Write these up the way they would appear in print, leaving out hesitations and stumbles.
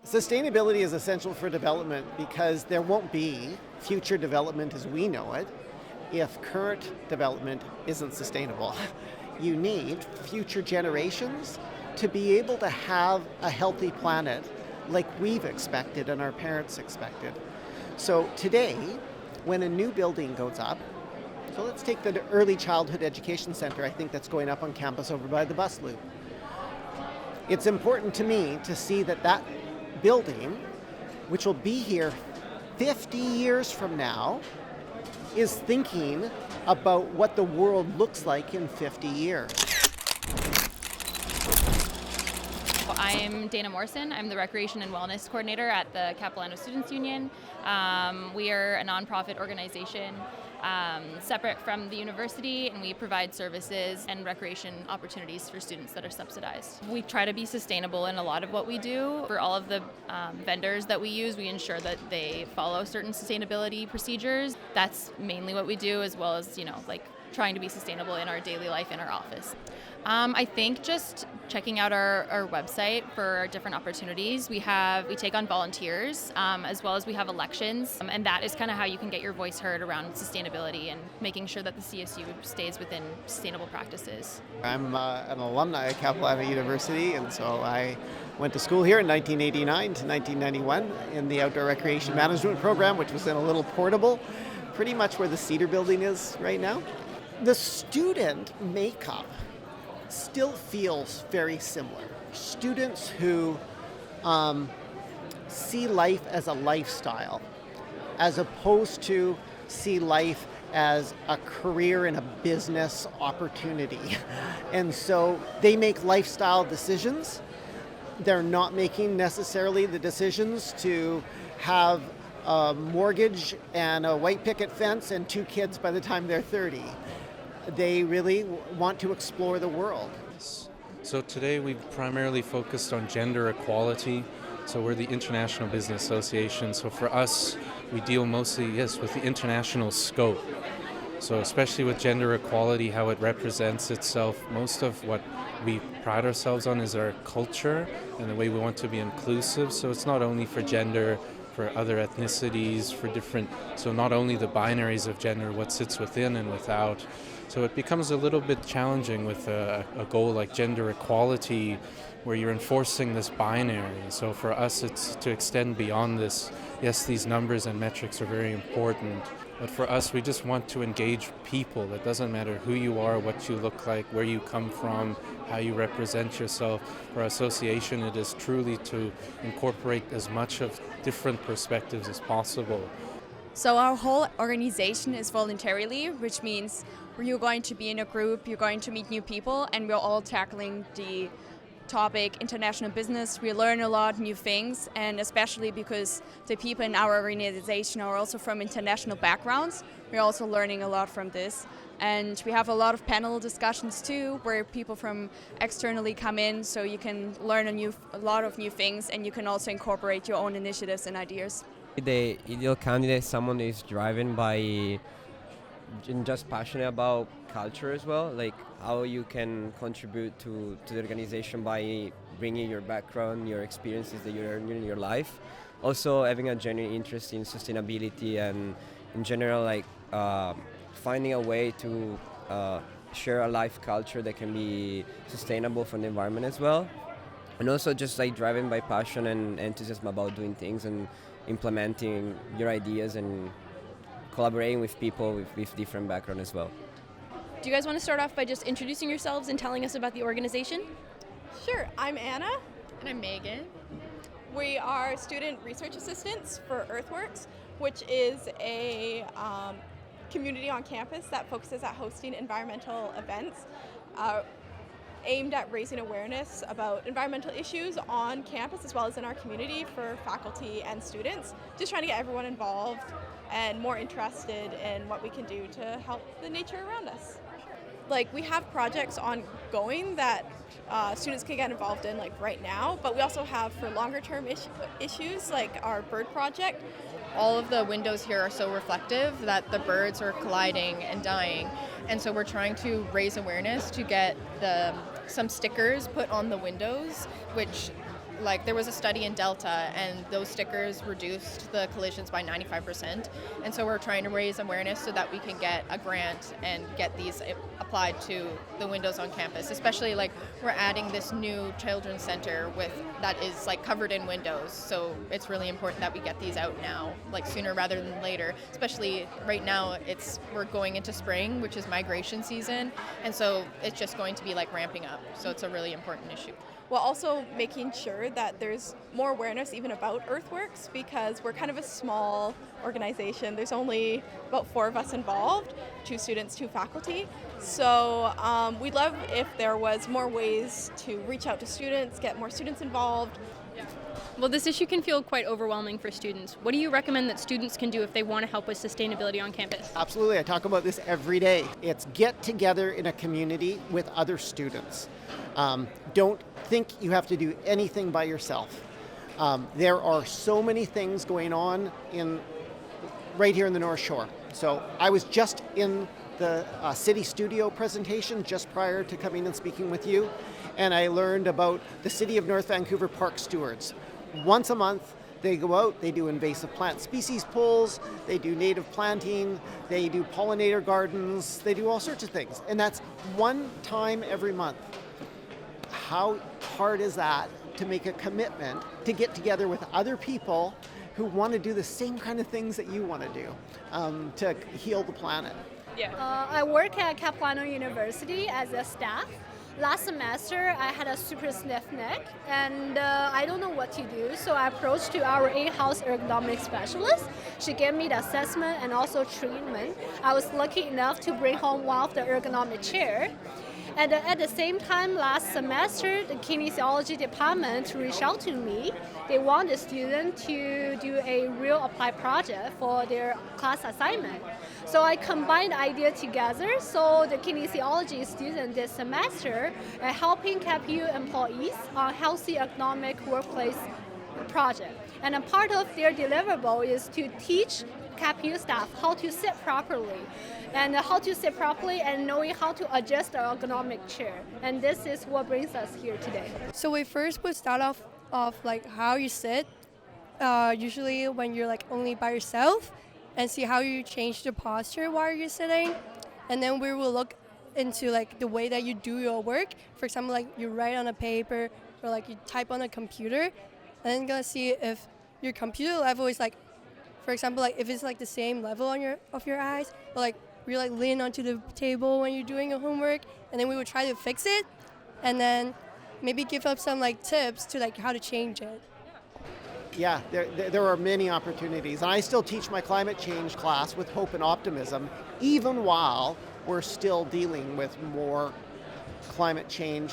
Sustainability is essential for development because there won't be future development as we know it if current development isn't sustainable. You need future generations to be able to have a healthy planet like we've expected and our parents expected. So today, when a new building goes up, so let's take the Early Childhood Education Center, I think that's going up on campus over by the bus loop. It's important to me to see that building, which will be here 50 years from now, is thinking about what the world looks like in 50 years. I'm Dana Morrison. I'm the Recreation and Wellness Coordinator at the Capilano Students Union. We are a nonprofit organization separate from the university, and we provide services and recreation opportunities for students that are subsidized. We try to be sustainable in a lot of what we do. For all of the vendors that we use, we ensure that they follow certain sustainability procedures. That's mainly what we do, as well as, trying to be sustainable in our daily life in our office. I think just checking out our website for our different opportunities. We take on volunteers, as well as we have elections, and that is kind of how you can get your voice heard around sustainability and making sure that the CSU stays within sustainable practices. I'm an alumni at Capilano University, and so I went to school here in 1989 to 1991 in the Outdoor Recreation Management program, which was in a little portable, pretty much where the Cedar Building is right now. The student makeup still feels very similar. Students who see life as a lifestyle, as opposed to see life as a career and a business opportunity. And so they make lifestyle decisions. They're not making necessarily the decisions to have a mortgage and a white picket fence and 2 kids by the time they're 30. They really want to explore the world. So today we've primarily focused on gender equality. So we're the International Business Association. So for us, we deal mostly, with the international scope. So especially with gender equality, how it represents itself, most of what we pride ourselves on is our culture and the way we want to be inclusive. So it's not only for gender, for other ethnicities, so not only the binaries of gender, what sits within and without. So it becomes a little bit challenging with a goal like gender equality, where you're enforcing this binary. So for us, it's to extend beyond this. Yes, these numbers and metrics are very important, but for us, we just want to engage people. It doesn't matter who you are, what you look like, where you come from, how you represent yourself. For our association, it is truly to incorporate as much of different perspectives as possible. So our whole organization is voluntarily, which means you're going to be in a group, you're going to meet new people, and we're all tackling the topic international business. We learn a lot new things, and especially because the people in our organization are also from international backgrounds, we're also learning a lot from this. And we have a lot of panel discussions too, where people from externally come in, so you can learn a lot of new things, and you can also incorporate your own initiatives and ideas. The ideal candidate is someone who is driven by and just passionate about culture as well, like how you can contribute to the organization by bringing your background, your experiences that you learned in your life. Also having a genuine interest in sustainability and in general, finding a way to share a life culture that can be sustainable for the environment as well. And also just driven by passion and enthusiasm about doing things and implementing your ideas and collaborating with people with different backgrounds as well. Do you guys want to start off by just introducing yourselves and telling us about the organization? Sure, I'm Anna. And I'm Megan. We are student research assistants for Earthworks, which is a community on campus that focuses at hosting environmental events aimed at raising awareness about environmental issues on campus as well as in our community for faculty and students. Just trying to get everyone involved and more interested in what we can do to help the nature around us. We have projects ongoing that students can get involved in right now, but we also have for longer term issues like our bird project. All of the windows here are so reflective that the birds are colliding and dying, and so we're trying to raise awareness to get some stickers put on the windows, which like there was a study in Delta, and those stickers reduced the collisions by 95%. And so we're trying to raise awareness so that we can get a grant and get these applied to the windows on campus. Especially like we're adding this new children's center that is like covered in windows. So it's really important that we get these out now, like sooner rather than later. Especially right now, we're going into spring, which is migration season, and so it's just going to be like ramping up. So it's a really important issue. While also making sure that there's more awareness even about earthworks, because we're kind of a small organization. There's only about 4 of us involved, 2 students, 2 faculty. So we'd love if there was more ways to reach out to students, get more students involved. Well, this issue can feel quite overwhelming for students. What do you recommend that students can do if they want to help with sustainability on campus? Absolutely, I talk about this every day. It's get together in a community with other students. Don't think you have to do anything by yourself. There are so many things going on right here in the North Shore. So I was just in the city studio presentation just prior to coming and speaking with you, and I learned about the City of North Vancouver Park Stewards. Once a month, they go out, they do invasive plant species pulls, they do native planting, they do pollinator gardens, they do all sorts of things. And that's one time every month. How hard is that to make a commitment to get together with other people who want to do the same kind of things that you want to do to heal the planet? I work at Capilano University as a staff. Last semester, I had a super stiff neck, and I don't know what to do, so I approached to our in-house ergonomic specialist. She gave me the assessment and also treatment. I was lucky enough to bring home one of the ergonomic chair. And at the same time, last semester, the kinesiology department reached out to me. They want the student to do a real applied project for their class assignment. So I combined the idea together. So the kinesiology student this semester are helping CapU employees on healthy ergonomic workplace project. And a part of their deliverable is to teach CapU staff how to sit properly, and how to sit properly and knowing how to adjust the ergonomic chair. And this is what brings us here today. So we first would start off like how you sit, usually when you're like only by yourself, and see how you change the posture while you're sitting. And then we will look into like the way that you do your work. For example, like you write on a paper or like you type on a computer, and then gonna see if your computer level is like, for example, like if it's like the same level of your eyes, or like you like lean onto the table when you're doing your homework, and then we would try to fix it, and then maybe give up some like tips to like how to change it. Yeah, there are many opportunities, and I still teach my climate change class with hope and optimism, even while we're still dealing with more climate change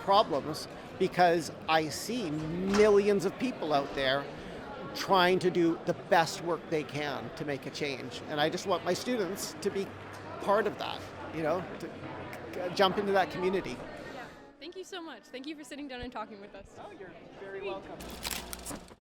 problems, because I see millions of people out there trying to do the best work they can to make a change. And I just want my students to be part of that, to jump into that community. Thank you so much. Thank you for sitting down and talking with us. Oh, you're very welcome.